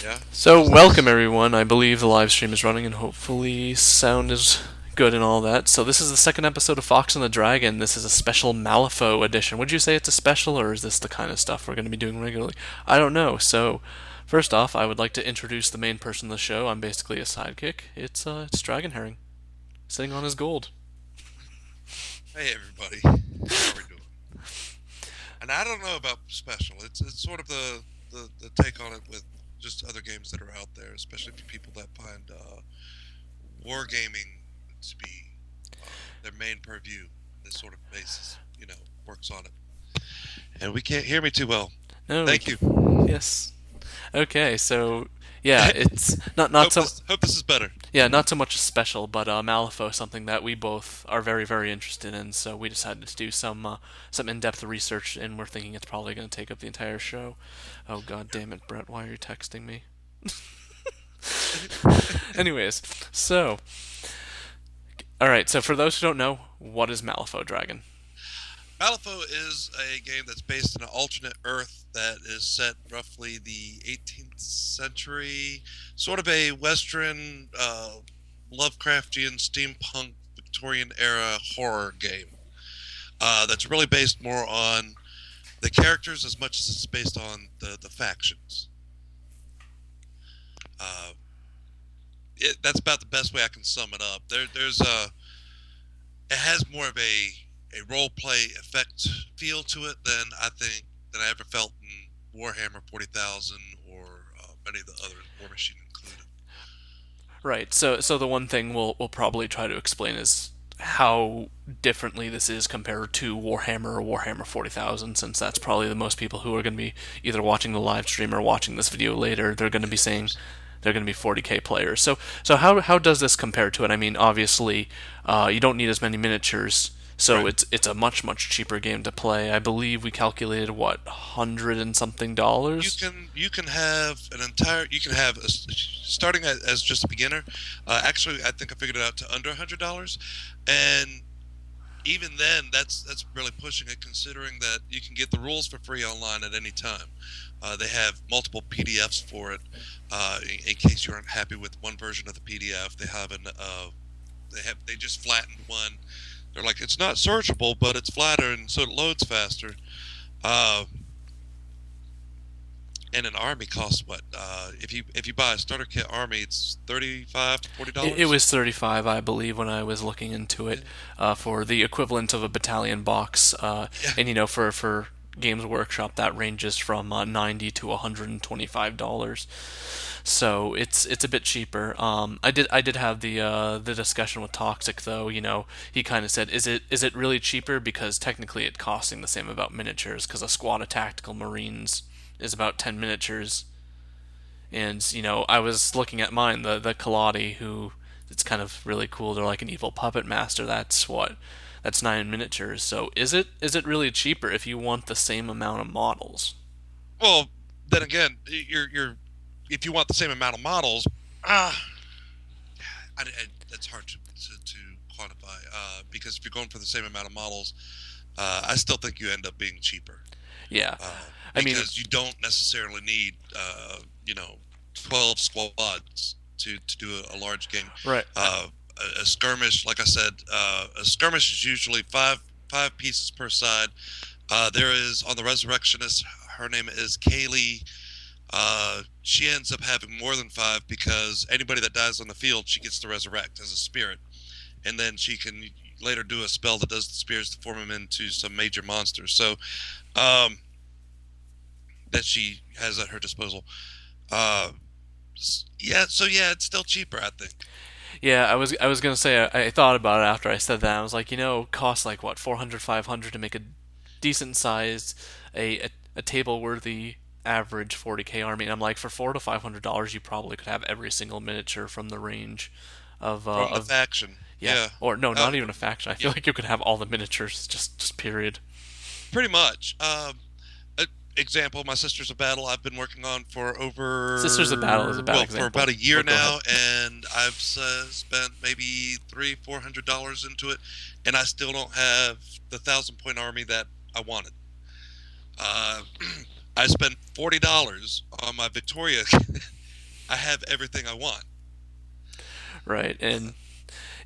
Yeah. So, welcome everyone. I believe the live stream is running and hopefully sound is good and all that. So, this is the second episode of Fox and the Dragon. This is a special Malifaux edition. Would you say it's a special or is this the kind of stuff we're going to be doing regularly? I don't know. So, first off, I would like to introduce the main person of the show. I'm basically a sidekick. It's Dragon Herring, sitting on his gold. Hey everybody. How are we doing? And I don't know about special. It's sort of the take on it with just other games that are out there, especially for people that find wargaming to be their main purview. This sort of basis, works on it. And we can't hear me too well. No, we Thank you. can. Yes. Okay, so yeah, it's not hope so this is better. Yeah, not so much a special, but Malifaux is something that we both are very interested in. So we decided to do some in-depth research, and we're thinking it's probably going to take up the entire show. Oh God damn it, Brett! Why are you texting me? Anyways, so all right. So for those who don't know, what is Malifaux Dragon? Malifaux is a game that's based in an alternate Earth that is set roughly the 18th century, sort of a Western, Lovecraftian, steampunk, Victorian era horror game. That's really based more on the characters as much as it's based on the factions. Uh, that's about the best way I can sum it up. It has more of a role play effect feel to it than I ever felt in Warhammer 40,000 or many of the other War Machine included. Right. So the one thing we'll probably try to explain is how differently this is compared to Warhammer or Warhammer 40,000, since that's probably the most people who are going to be either watching the live stream or watching this video later. They're going to be saying they're going to be 40k players. So how does this compare to it? I mean, obviously, you don't need as many miniatures, so Right. it's a much cheaper game to play. I believe we calculated what hundred and something You dollars. can you can have an entire you can have starting as just a beginner. Actually, I think I figured it out to under $100, and even then, that's really pushing it, considering that you can get the rules for free online at any time. They have multiple PDFs for it. In case you aren't happy with one version of the PDF, they just flattened one. They're like, it's not searchable, but it's flatter, and so it loads faster. Uh, and an army costs what? If you buy a starter kit army, it's $35 to $40. It was 35, I believe, when I was looking into it, for the equivalent of a battalion box. Yeah. And for Games Workshop, that ranges from 90 to $125. So it's a bit cheaper. I did have the discussion with Toxic though. He kind of said, is it really cheaper because technically it's costing the same about miniatures because a squad of tactical marines is about 10 miniatures. And I was looking at mine, the Kaladi, who it's kind of really cool. They're like an evil puppet master. That's 9 miniatures. So is it really cheaper if you want the same amount of models? Well, then again, you're if you want the same amount of models, ah, that's hard to quantify. Because if you're going for the same amount of models, I still think you end up being cheaper. Yeah, I mean, Because you don't necessarily need, 12 squads to do a large game. right. A skirmish, like I said, a skirmish is usually five pieces per side. There is on the Resurrectionist, her name is Kaylee. She ends up having more than five because anybody that dies on the field, she gets to resurrect as a spirit, and then she can later do a spell that does the spirits to form them into some major monsters. So, um, that she has at her disposal. Uh, yeah, so yeah, it's still cheaper, I think. Yeah, I was gonna say I thought about it after I said that. I was like, it costs like what 400, 500 to make a decent sized a table worthy average 40k army. And I'm like, for $400 to $500, you probably could have every single miniature from the range From the of faction. yeah, Yeah. or no, Uh, not even a faction. I feel yeah, like you could have all the miniatures, just period. pretty much. Example, my Sisters of Battle I've been working on for Sisters of Battle is a over, bad well, for example, about a year but go ahead. now, and I've spent maybe $300-400 into it, and I still don't have the 1,000 point army that I wanted. Uh, I spent $40 on my Victoria I have everything I want. Right, and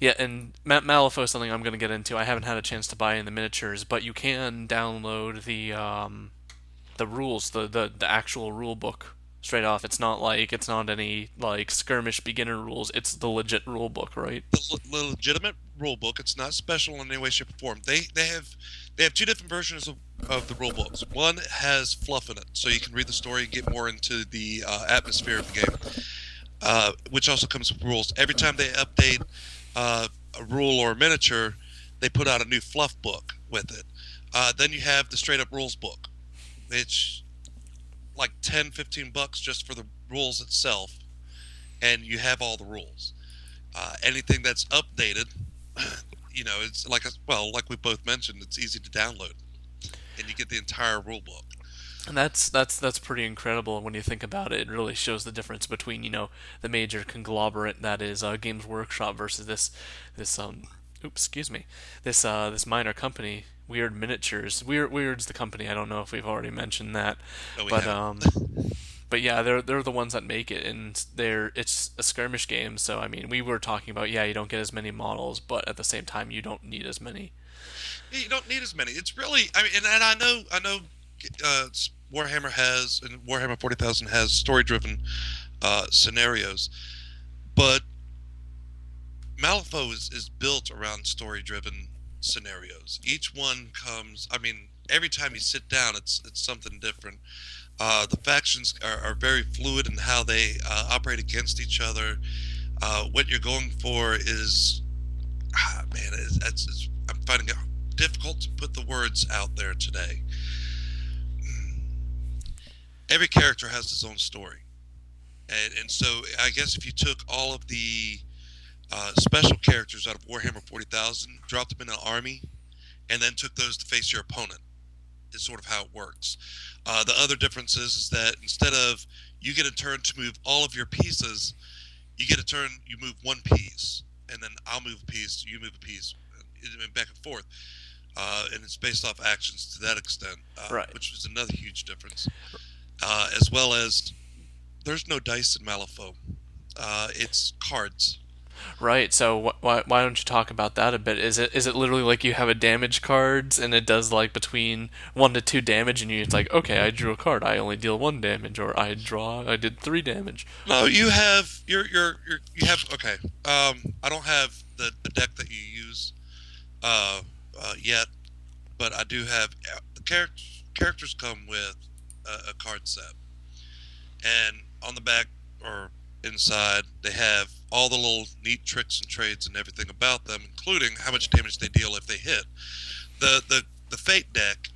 yeah, and Malifaux is something I'm going to get into. I haven't had a chance to buy in the miniatures, but you can download the rules, the actual rule book straight off. It's not any like skirmish beginner rules. It's the legit rule book, right? The legitimate rule book. It's not special in any way, shape, or form. They have two different versions of the rule books. One has fluff in it, so you can read the story and get more into the atmosphere of the game, which also comes with rules. Every time they update a rule or a miniature, they put out a new fluff book with it. Then you have the straight up rules book, which like 10, $15 just for the rules itself, and you have all the rules. Anything that's updated, it's like we both mentioned, it's easy to download, and you get the entire rule book. And that's pretty incredible when you think about it. It really shows the difference between the major conglomerate that is Games Workshop versus this oops, excuse me, this minor company. Weird Miniatures. Weird's the company. I don't know if we've already mentioned that, No, we but haven't. but yeah, they're the ones that make it, and it's a skirmish game. So I mean, we were talking about, yeah, you don't get as many models, but at the same time, you don't need as many. You don't need as many. It's really, I mean, and I know, uh, Warhammer 40,000 has story-driven scenarios, but Malifaux is built around story-driven scenarios. Each one comes. I mean, every time you sit down, it's something different. The factions are very fluid in how they operate against each other. What you're going for is, man, I'm finding it difficult to put the words out there today. Every character has his own story, and so I guess if you took all of the special characters out of Warhammer 40,000, dropped them in an army, and then took those to face your opponent, is sort of how it works. The other difference is that instead of you get a turn to move all of your pieces, you get a turn, you move one piece, and then I'll move a piece, you move a piece, and back and forth. And it's based off actions to that extent, Right. which is another huge difference. As well as there's no dice in Malifaux. It's cards. Right. So why don't you talk about that a bit? Is it literally like you have a damage cards and it does like between 1 to 2 damage, and it's like, okay, I drew a card, I only deal 1 damage, or I did 3 damage. No, you have you have okay. I don't have the deck that you use yet, but I do have the characters come with a card set, and on the back or inside they have all the little neat tricks and trades and everything about them, including how much damage they deal if they hit. The fate deck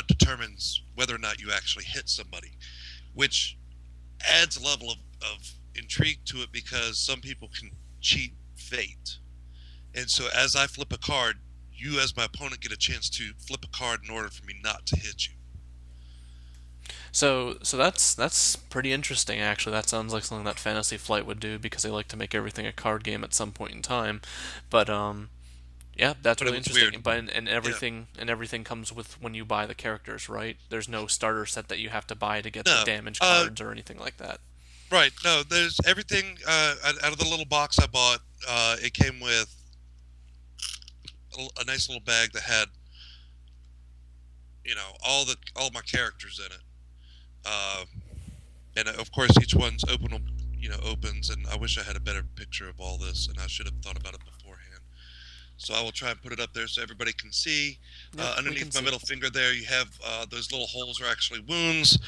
determines whether or not you actually hit somebody, which adds a level of intrigue to it because some people can cheat fate. And so as I flip a card, you as my opponent get a chance to flip a card in order for me not to hit you. So that's pretty interesting actually. That sounds like something that Fantasy Flight would do because they like to make everything a card game at some point in time. But yeah, that's But it really was interesting. weird. But Yeah. and everything comes with when you buy the characters, right? There's no starter set that you have to buy to get the No. damage Uh, cards or anything like that. right. No, there's everything out of the little box I bought. It came with a nice little bag that had, all my characters in it. Uh, and of course each one's opens, and I wish I had a better picture of all this, and I should have thought about it beforehand. So I will try and put it up there so everybody can see. Yep, we can Underneath my see. middle finger there, you have those little holes are actually wounds.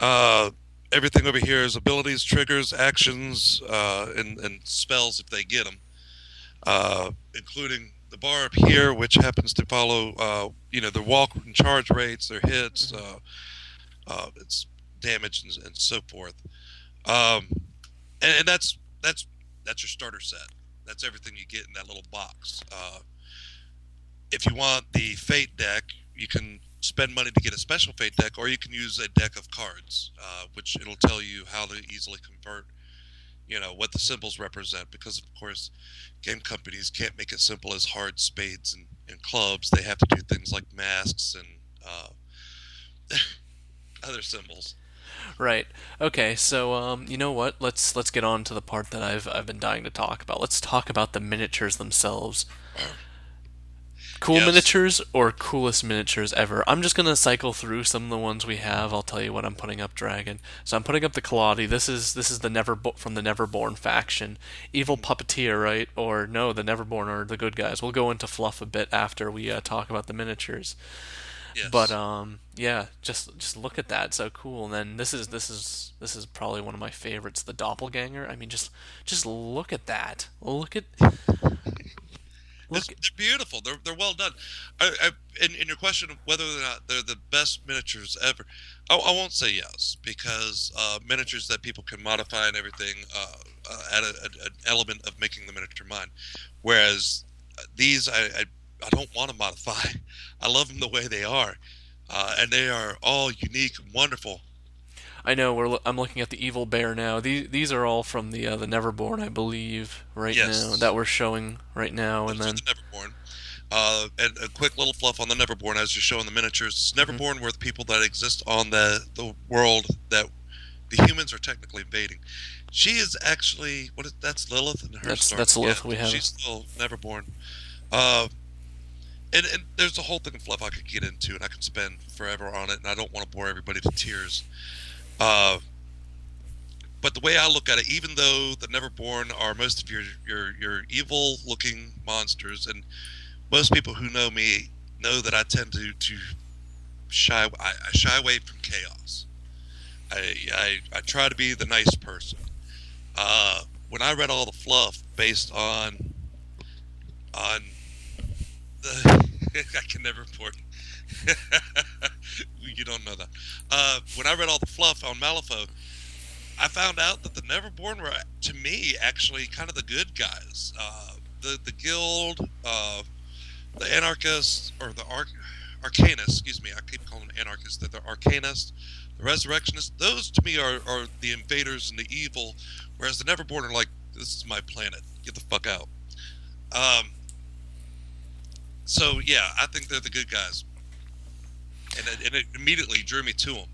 Uh, Everything over here is abilities, triggers, actions, and spells if they get them, including the bar up here, which happens to follow, their walk and charge rates, their hits, Hmm. its damage, and so forth. Um, and that's your starter set. That's everything you get in that little box. If you want the Fate deck, you can spend money to get a special Fate deck, or you can use a deck of cards, which it'll tell you how to easily convert. What the symbols represent, because of course, game companies can't make it simple as hard spades and clubs. They have to do things like masks and other symbols. Right. Okay. So, you know what? Let's get on to the part that I've been dying to talk about. Let's talk about the miniatures themselves. Cool Yes. miniatures or coolest miniatures ever? I'm just gonna cycle through some of the ones we have. I'll tell you what I'm putting up, Dragon. So I'm putting up the Kaladi. This is the from the Neverborn faction. Evil Mhm. puppeteer, right? Or no, the Neverborn are the good guys. We'll go into fluff a bit after we talk about the miniatures. But Yes. yeah, just look at that, so cool. And then this is probably one of my favorites, the doppelganger. I mean, just look at that. It's, Look. they're beautiful. They're well done. In your question of whether or not they're the best miniatures ever, I won't say yes because miniatures that people can modify and everything add an element of making the miniature mine. Whereas these, I don't want to modify. I love them the way they are, and they are all unique and wonderful. I know I'm looking at the evil bear now. These are all from the Neverborn, I believe, right now Yes, that we're showing right now. And those are then the Neverborn. And a quick little fluff on the Neverborn as you're showing the miniatures. mhm. Neverborn were the people that exist on the world that the humans are technically invading. She is actually that's Lilith and her start. That's Yeah, Lilith we she's have. still Neverborn. Uh, and there's a whole thing of fluff I could get into, and I could spend forever on it, and I don't want to bore everybody to tears. Uh, but the way I look at it, even though the Neverborn are most of your evil looking monsters, and most people who know me know that I tend to I shy away from chaos. I try to be the nice person. When I read all the fluff based on the I can never report. You don't know that. When I read all the fluff on Malifaux, I found out that the Neverborn were, to me, actually kind of the good guys. The guild, the anarchists, or the arcanists. Excuse me, I keep calling them anarchists. They're the arcanists, the resurrectionists. Those to me are the invaders and the evil, whereas the Neverborn are like, this is my planet. Get the fuck out. Um, so yeah, I think they're the good guys, and it immediately drew me to them.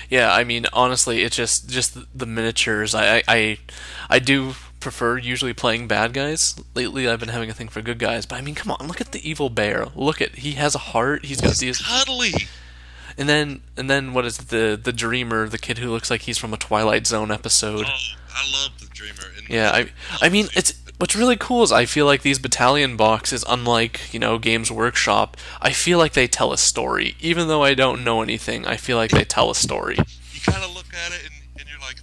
Yeah, I mean, honestly, it's just the miniatures. I do prefer usually playing bad guys. Lately, I've been having a thing for good guys. But I mean, come on, look at the evil bear. Look at he has a heart. He's got He's these. cuddly. And then what is the dreamer, the kid who looks like he's from a Twilight Zone episode? Oh, I love the Dreamer, and Yeah, I mean it's what's really cool is I feel like these battalion boxes, unlike Games Workshop, I feel like they tell a story. Even though I don't know anything, I feel like they tell a story. you kind of look at it and you're like,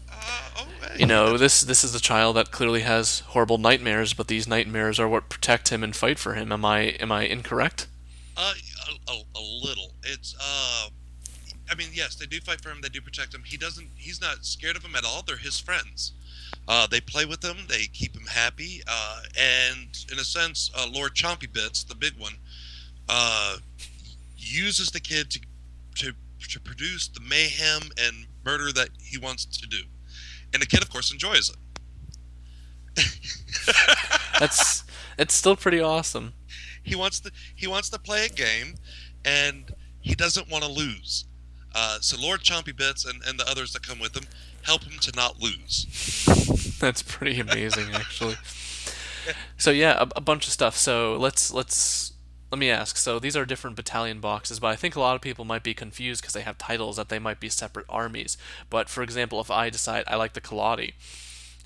oh, hey, that's This is a child that clearly has horrible nightmares, but these nightmares are what protect him and fight for him. Am I incorrect? uh, a little. It's I mean, yes, they do fight for him. They do protect him. He's not scared of them at all. They're his friends. They play with him. They keep him happy. And in a sense, Lord Chompy Bits, the big one, uh, uses the kid to to produce the mayhem and murder that he wants to do. And the kid, of course, enjoys it. That's it's still pretty awesome. He wants to play a game, and he doesn't want to lose. So Lord Chompy Bits and the others that come with him help him to not lose. That's pretty amazing, actually. So yeah, a bunch of stuff. So let me ask. So these are different battalion boxes, but I think a lot of people might be confused because they have titles that they might be separate armies. But for example, if I decide I like the Kaladi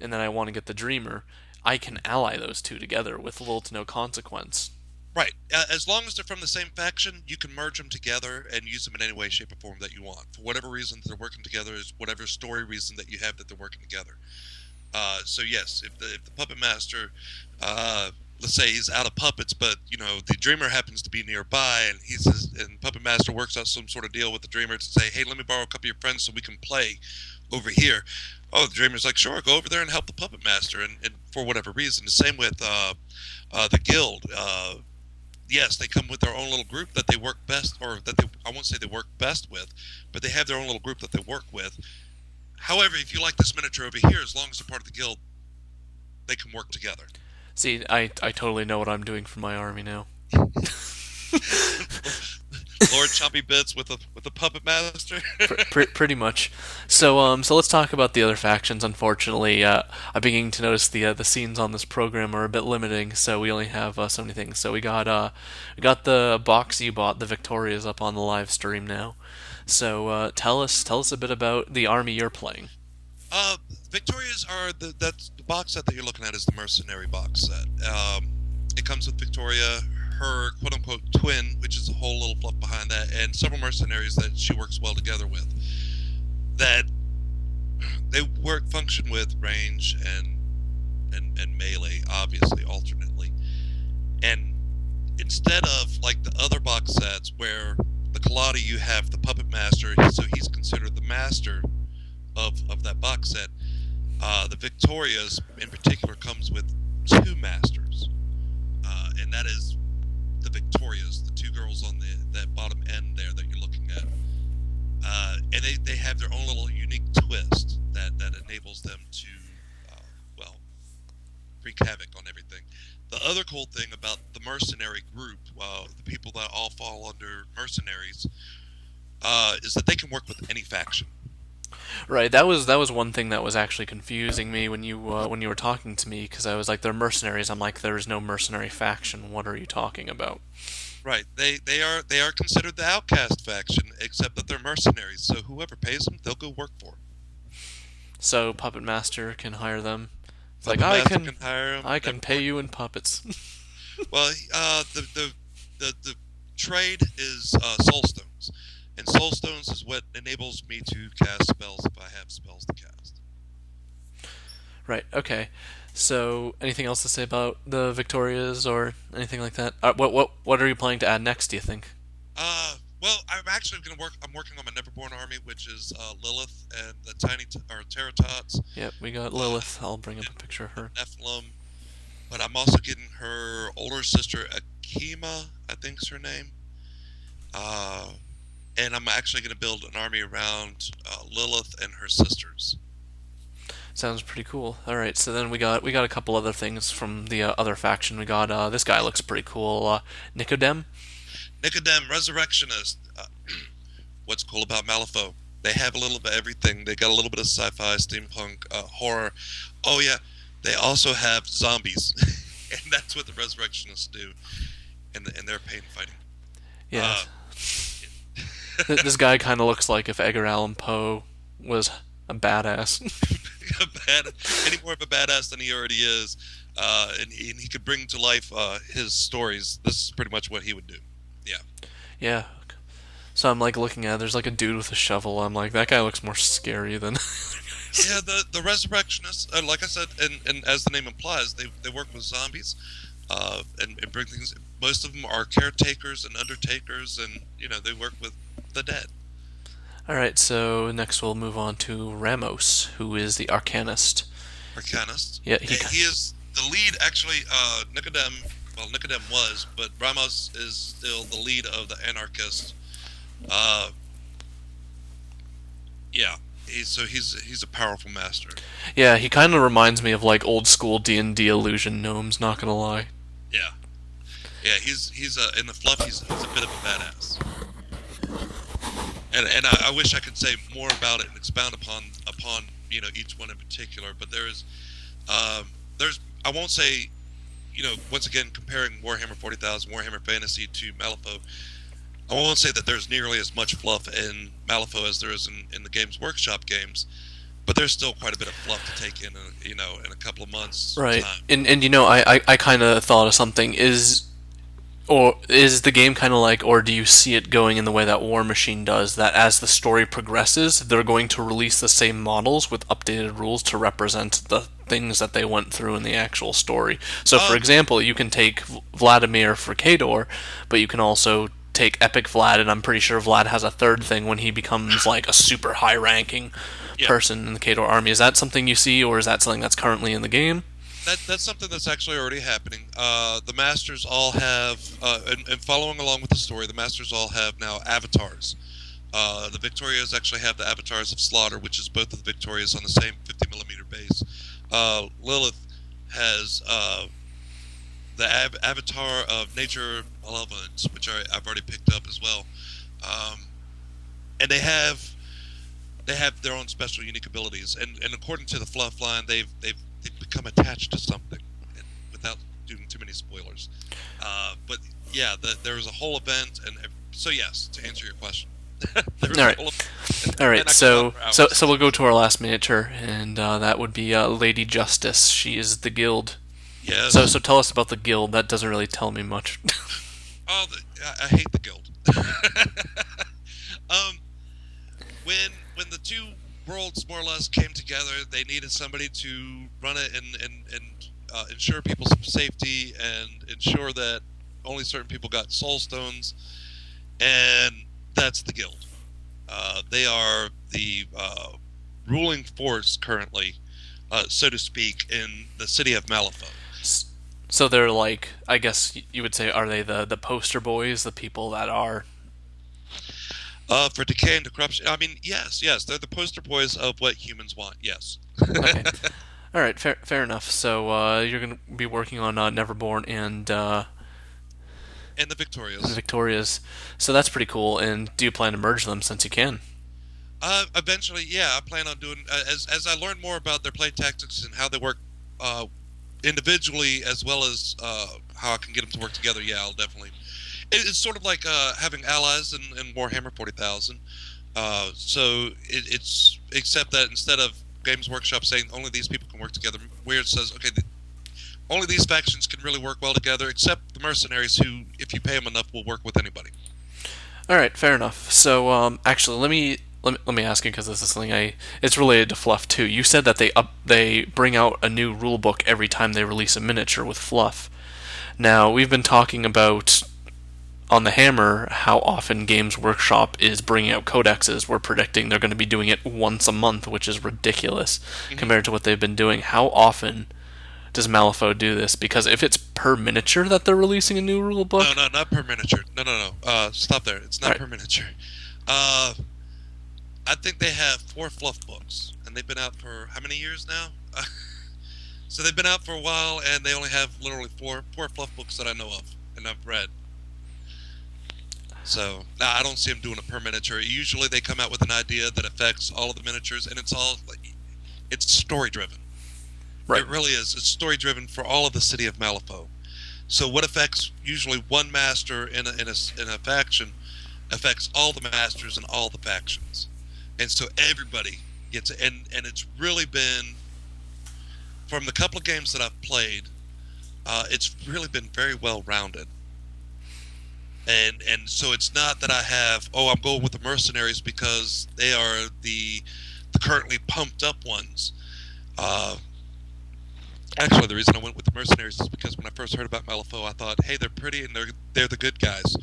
and then I want to get the Dreamer, I can ally those two together with little to no consequence. Right. As long as they're from the same faction, you can merge them together and use them in any way, shape, or form that you want. For whatever reason they're working together is whatever story reason that you have that they're working together. So yes, if the puppet master, let's say he's out of puppets, but the dreamer happens to be nearby, and he says, and puppet master works out some sort of deal with the dreamer to say, hey, let me borrow a couple of your friends so we can play over here. Oh, the dreamer's like, sure, go over there and help the puppet master, and for whatever reason, the same with the guild. Yes, they come with their own little group that they work best, or that I won't say they work best with, but they have their own little group that they work with. However, if you like this miniature over here, as long as they're part of the guild, they can work together. See, I totally know what I'm doing for my army now. Lord Choppy Bits with a puppet master. Pretty much. So let's talk about the other factions. Unfortunately, I'm beginning to notice the scenes on this program are a bit limiting, so we only have so many things. So we got the box you bought, the Victorias, up on the live stream now. So tell us a bit about the army you're playing. Uh, Victoria's are that's the box set that you're looking at is the Mercenary box set. It comes with Victoria, her quote unquote twin, which is a whole little fluff behind that, and several mercenaries that she works well together with. That they work function with range and melee, obviously alternately. And instead of like the other box sets where the Kaladi you have the puppet master, so he's considered the master of that box set. The Victorias, in particular, comes with two masters, and that is the Victorias, the two girls on that bottom end there that you're looking at, and they have their own little unique twist that enables them to, well, wreak havoc on everything. The other cool thing about the mercenary group, the people that all fall under mercenaries, is that they can work with any faction. Right, that was one thing that was actually confusing me when you were talking to me because I was like, they're mercenaries. I'm like, there's no mercenary faction. What are you talking about? Right. They are considered the outcast faction, except that they're mercenaries. So whoever pays them, they'll go work for. So Puppet Master can hire them. It's like Puppet I Master can can hire them. I can pay you in puppets. Well, the trade is soulstones, and soulstones is what enables me to cast spells if I have spells to cast. Right. Okay. So anything else to say about the Victorias or anything like that? What are you planning to add next? Do you think? Well, I'm actually going to work. I'm working on my Neverborn army, which is Lilith and the tiny or Terratots, Yep, we got uh, Lilith. I'll bring up a picture of her. Nephilim. But I'm also getting her older sister Akima, I think is her name. Uh, and I'm actually going to build an army around Lilith and her sisters. Sounds pretty cool. All right, so then we got a couple other things from the other faction. We got this guy looks pretty cool. Nicodem. Nicodem, Resurrectionist. What's cool about Malifaux? They have a little bit of everything. They got a little bit of sci-fi, steampunk, horror. Oh yeah, they also have zombies, and that's what the Resurrectionists do, and their pain fighting. Yeah, Uh, this guy kind of looks like if Edgar Allan Poe was a badass. any more of a badass than he already is, and he could bring to life his stories. This is pretty much what he would do. Yeah. Yeah. So I'm like looking at there's like a dude with a shovel. I'm like that guy looks more scary than. Yeah, the resurrectionists, like I said, and as the name implies, they work with zombies, and bring things. Most of them are caretakers and undertakers, and they work with the dead. All right, so next we'll move on to Ramos, who is the Arcanist. Arcanists. Yeah, He is the lead. Actually, Nicodem. Well, Nicodem was, but Ramos is still the lead of the anarchist. Uh, yeah. He's a powerful master. yeah, he kind of reminds me of like old school D&D illusion gnomes. Not gonna lie. Yeah. Yeah. He's in the fluff. He's a bit of a badass. And I wish I could say more about it and expound upon each one in particular. But there's I won't say once again comparing Warhammer 40,000 Warhammer Fantasy to Malifaux. I won't say that there's nearly as much fluff in Malifaux as there is in the Games Workshop games, but there's still quite a bit of fluff to take in in a couple of months Right, time. and I kind of thought of something. Is the game kind of like, or do you see it going in the way that War Machine does, that as the story progresses, they're going to release the same models with updated rules to represent the things that they went through in the actual story? So, for example, you can take Vladimir for Khador, but you can also take Epic Vlad, and I'm pretty sure Vlad has a third thing when he becomes like a super high-ranking Yeah. person in the Khador army. Is that something you see, or is that something that's currently in the game? That's something that's actually already happening. The masters all have, and following along with the story, the masters all have now avatars. The Victorias actually have the avatars of Slaughter, which is both of the Victorias on the same 50 millimeter base. Lilith has the avatar of Nature Malevolence, which I've already picked up as well. Um, and they have their own special unique abilities, and according to the fluff line, they've become attached to something, without doing too many spoilers. But yeah, there was a whole event, and so yes, to answer your question, there was All a right. whole All and right, I could talk so for so hours. so we'll go to our last miniature, and that would be Lady Justice. She is the guild. So Yes. tell us about the guild. That doesn't really tell me much. Oh, I hate the guild. um, when the two worlds more or less came together, they needed somebody to run it and ensure people's safety and ensure that only certain people got soul stones, and that's the guild. They are the ruling force currently, so to speak, in the city of Malifaux. So they're like, I guess you would say, are they the poster boys, the people that are? For decay and corruption, I mean, yes, they're the poster boys of what humans want. Yes. Okay, all right, fair enough. So you're gonna be working on Neverborn and And the Victorious. Victoria's. So that's pretty cool. And do you plan to merge them since you can? Eventually, yeah, I plan on doing as I learn more about their play tactics and how they work uh, individually as well as how I can get them to work together. Yeah, I'll definitely. It's sort of like having allies in Warhammer 40,000. So it's except that instead of Games Workshop saying only these people can work together, Weird says okay, only these factions can really work well together, except the mercenaries who, if you pay them enough, will work with anybody. All right, fair enough. So actually, let me ask you because this is something it's related to Fluff too. You said that they bring out a new rule book every time they release a miniature with Fluff. Now we've been talking about on the Hammer how often Games Workshop is bringing out codexes. We're predicting they're going to be doing it once a month, which is ridiculous Hmm. compared to what they've been doing. How often does Malifaux do this? Because if it's per miniature that they're releasing a new rule No, book, no, not per miniature. No. Stop there. It's all not right, per miniature. Uh, I think they have four fluff books, and they've been out for how many years now? So they've been out for a while, and they only have literally four fluff books that I know of, and I've read. So I don't see them doing a per miniature. Usually they come out with an idea that affects all of the miniatures, and it's all like it's story driven. right. It really is. It's story driven for all of the city of Malifaux. So what affects usually one master in a faction affects all the masters in all the factions, and so everybody gets it. And it's really been from the couple of games that I've played, it's really been very well rounded. And so it's not that I have I'm going with the mercenaries because they are the currently pumped up ones. Uh, Actually, the reason I went with the mercenaries is because when I first heard about Malifaux, I thought, hey, they're pretty and they're the good guys.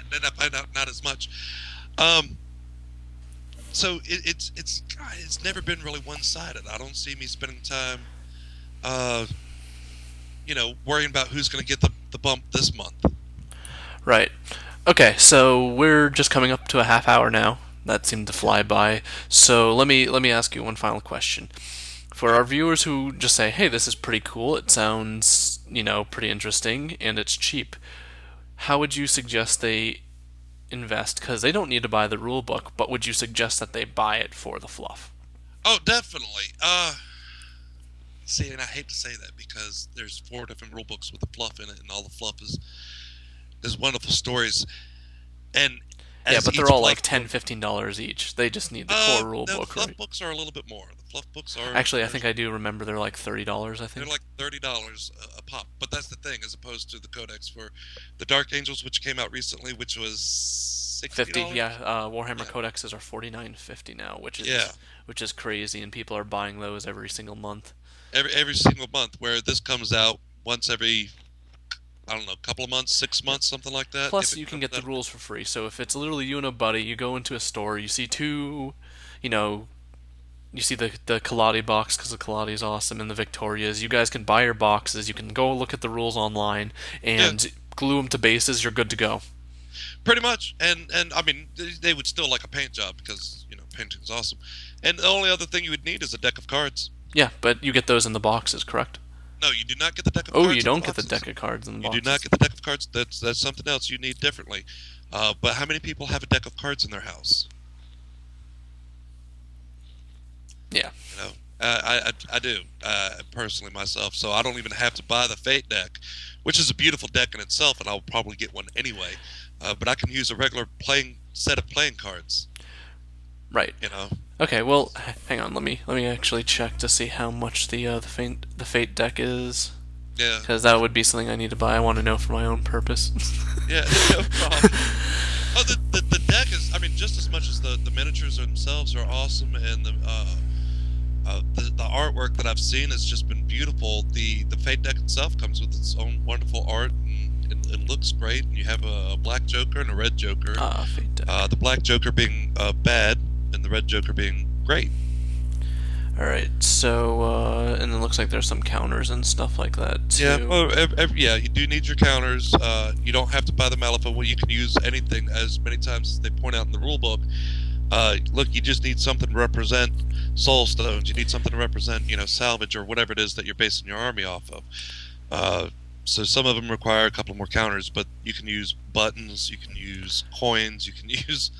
And then I find out not as much. Um, so it's never been really one sided. I don't see me spending time, uh, worrying about who's going to get the bump this month. Right. Okay, so we're just coming up to a half hour now. That seemed to fly by. So let me ask you one final question. For our viewers who just say, "Hey, this is pretty cool. It sounds, pretty interesting and it's cheap." How would you suggest they invest? Cuz they don't need to buy the rule book, but would you suggest that they buy it for the fluff? Oh, definitely. See, and I hate to say that because there's four different rule books with the fluff in it, and all the fluff is wonderful stories. And Yeah, as but each they're all like fluff book, $10-15 each. They just need the core rule no, the book, fluff right? books are a little bit more. The fluff books Actually, I think I do remember they're like $30, I they're think. like $30 a pop. But that's the thing, as opposed to the codex for the Dark Angels, which came out recently, which was 50, $60. yeah. Warhammer Yeah, codexes are 49.50 now, yeah. which is crazy, and people are buying those every single month. Every single month, where this comes out once every I don't know, couple of months, 6 months, something like that. If Plus, it you can comes get the out, rules for free. So if it's literally you and a buddy, you go into a store, you see two, you know, you see the Kaladi box because the Kaladi is awesome, and the Victorias. You guys can buy your boxes. You can go look at the rules online yeah, and glue them to bases. You're good to go. pretty much. And I mean, they would still like a paint job because painting's awesome. And the only other thing you would need is a deck of cards. Yeah, but you get those in the boxes, correct? No, you do not get the deck of Oh, you cards in the don't get the boxes. deck of cards in the You do not boxes. get the deck of cards. That's something else you need differently. But how many people have a deck of cards in their house? Yeah. You know, I do personally myself. So I don't even have to buy the Fate deck, which is a beautiful deck in itself, and I'll probably get one anyway. But I can use a regular playing set of playing cards. Right. You know. Okay. Well, hang on. Let me actually check to see how much the Fate deck is, Yeah. because that would be something I need to buy. I want to know for my own purpose. Yeah. No problem. Oh, the deck is. I mean, just as much as the miniatures themselves are awesome, and the artwork that I've seen has just been beautiful. The Fate deck itself comes with its own wonderful art, and it looks great. And you have a black Joker and a red Joker. Fate deck. The black Joker being bad, and the red Joker being great. All right. So, and it looks like there's some counters and stuff like that too. Yeah, well, yeah, you do need your counters. You don't have to buy the Malifaux. Well, you can use anything as many times as they point out in the rule book. Look, you just need something to represent soul stones. You need something to represent, salvage or whatever it is that you're basing your army off of. So some of them require a couple more counters, but you can use buttons, you can use coins, you can use,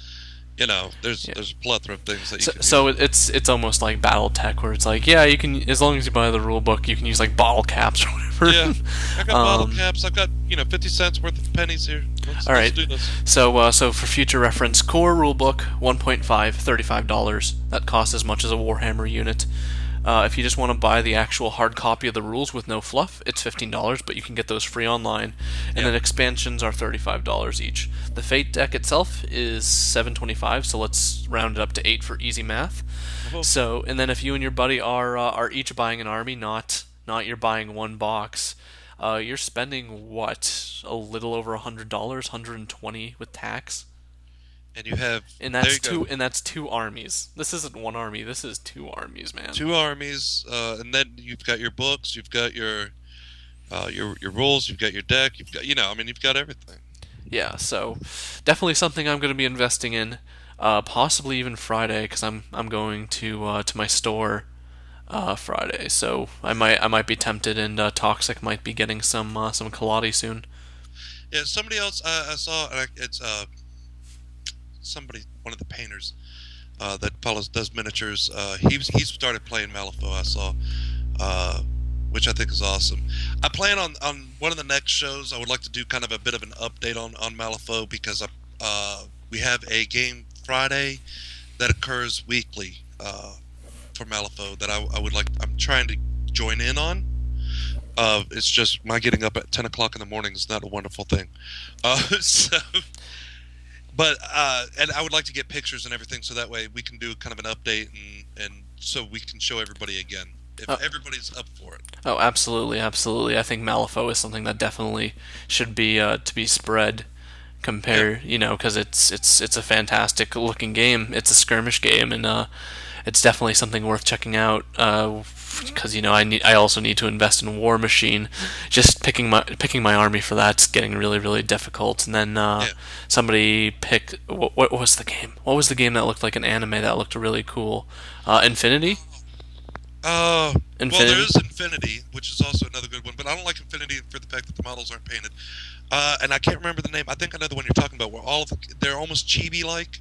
there's a plethora of things that you can So use. it's almost like BattleTech, where it's like, yeah, you can, as long as you buy the rule book, you can use like bottle caps or whatever. Yeah, I got bottle caps. I've got 50 cents worth of pennies here. All right. Let's do this. So for future reference, core rulebook 1.5, $35. That costs as much as a Warhammer unit. If you just want to buy the actual hard copy of the rules with no fluff, it's $15, but you can get those free online. And then expansions are $35 each. The Fate deck itself is $7.25, so let's round it up to 8 for easy math. Oh, So, and then if you and your buddy are each buying an army, not you're buying one box, you're spending what, a little over $100, 120 with tax. and you have And there that's you go. that's two armies. This isn't one army. This is two armies, man. Two armies, and then you've got your books, you've got your rules, you've got your deck, you've got you've got everything. Yeah, so definitely something I'm going to be investing in. Possibly even Friday, because I'm going to my store Friday. So I might be tempted, and Toxic might be getting some Kaladi soon. Yeah, somebody else I saw, it's somebody, one of the painters that does miniatures. He started playing Malifaux. I saw, which I think is awesome. I plan on one of the next shows. I would like to do kind of a bit of an update on Malifaux, because we have a game Friday that occurs weekly for Malifaux that I would like. I'm trying to join in on. It's just my getting up at 10 o'clock in the morning is not a wonderful thing. So, but and I would like to get pictures and everything, so that way we can do kind of an update, and so we can show everybody again if everybody's up for it. Oh, absolutely, absolutely. I think Malifaux is something that definitely should be to be spread. Compare, because it's a fantastic looking game. It's a skirmish game, and it's definitely something worth checking out. Because I also need to invest in War Machine. Just picking my army for that's getting really really difficult. And then somebody picked what was the game? What was the game that looked like an anime that looked really cool? Infinity. Well, there is Infinity, which is also another good one, but I don't like Infinity for the fact that the models aren't painted. And I can't remember the name. I think I know the one you're talking about, where they're almost chibi-like.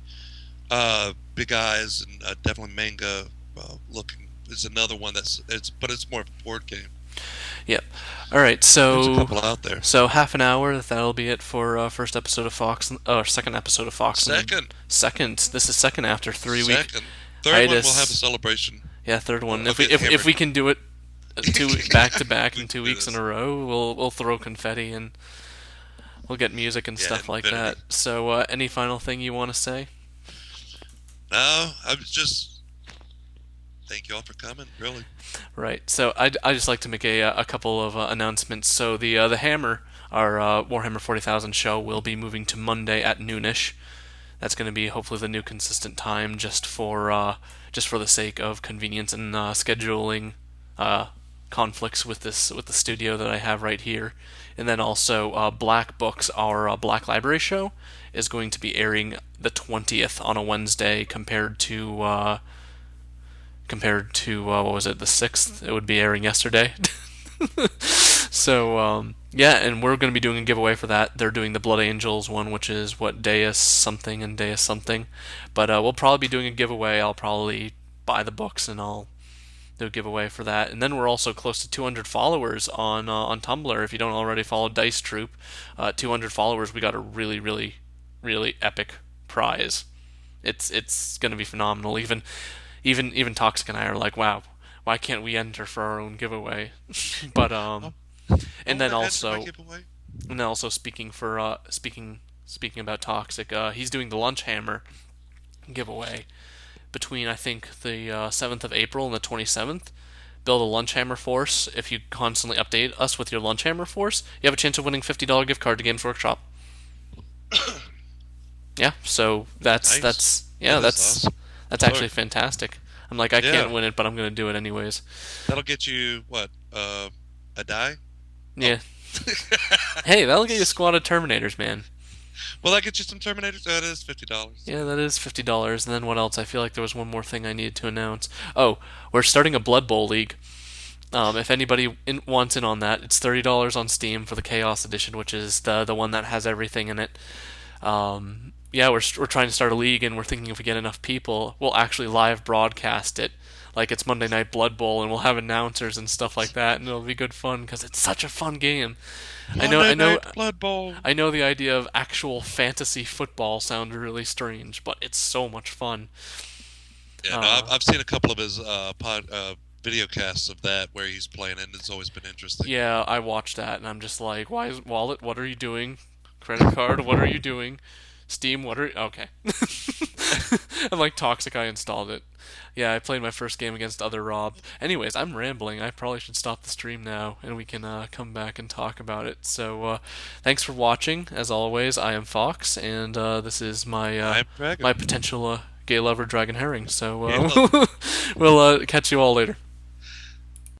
Big eyes, and definitely manga looking is another one but it's more of a board game. Yep. All right. There's a So couple out there. half an hour. That'll be it for first episode of Fox, or second episode of Fox. Second. This is second after 3 week Second. Third one hiatus. we'll have a celebration. Yeah, third one. I'll If we get if we can do it back to back We in can 2 weeks do in a row, we'll throw confetti and we'll get music and stuff like that. Infinity. So, any final thing you want to say? No, I was just thank you all for coming. Really. Right. So I just like to make a couple of announcements. So the Hammer, our Warhammer 40,000 show, will be moving to Monday at noonish. That's going to be hopefully the new consistent time, just for the sake of convenience and scheduling conflicts with the studio that I have right here. And then also Black Books, our Black Library show, is going to be airing the 20th on a Wednesday, compared to what was it, the 6th? It would be airing yesterday. So yeah, and we're going to be doing a giveaway for that. They're doing the Blood Angels one, which is what Deus something and Deus something. But we'll probably be doing a giveaway. I'll probably buy the books and I'll do a giveaway for that. And then we're also close to 200 followers on Tumblr. If you don't already follow Dice Troop, 200 followers, we got a really really really epic prize. It's going to be phenomenal. Even Toxic and I are like, wow, why can't we enter for our own giveaway? But Oh, I and want then to enter my also giveaway. and then also speaking about Toxic, he's doing the Lunch Hammer giveaway between I think the 7th of April and the 27th. Build a Lunch Hammer force. If you constantly update us with your Lunch Hammer force, you have a chance of winning $50 gift card to Games Workshop. Yeah, so Nice. yeah, That is awesome. that's actually Sorry. fantastic. I'm like, I Yeah, can't win it, but I'm gonna do it anyways. that'll get you what? A die? Oh. Yeah. Hey, that'll get you a squad of Terminators, man. Will that get you some Terminators? That is $50. Yeah, that is $50. And then what else? I feel like there was one more thing I needed to announce. Oh, we're starting a Blood Bowl league. If anybody wants in on that, it's $30 on Steam for the Chaos Edition, which is the one that has everything in it. Yeah, we're trying to start a league, and we're thinking if we get enough people, we'll actually live broadcast it. Like it's Monday Night Blood Bowl, and we'll have announcers and stuff like that, and it'll be good fun because it's such a fun game. Monday I know, Night Blood Bowl. I know the idea of actual fantasy football sounds really strange, but it's so much fun. Yeah, no, Uh, I've seen a couple of his video casts of that where he's playing, and it's always been interesting. yeah, I watched that, and I'm just like, why is Wallet? What are you doing? Credit card? What are you doing? Steam? What are okay? I'm like Toxic. I installed it. Yeah, I played my first game against other Rob. Anyways, I'm rambling. I probably should stop the stream now, and we can come back and talk about it. So, thanks for watching. As always, I am Fox, and this is I'm Dragon. my potential gay lover, Dragon Herring. So, Gay lover. we'll catch you all later.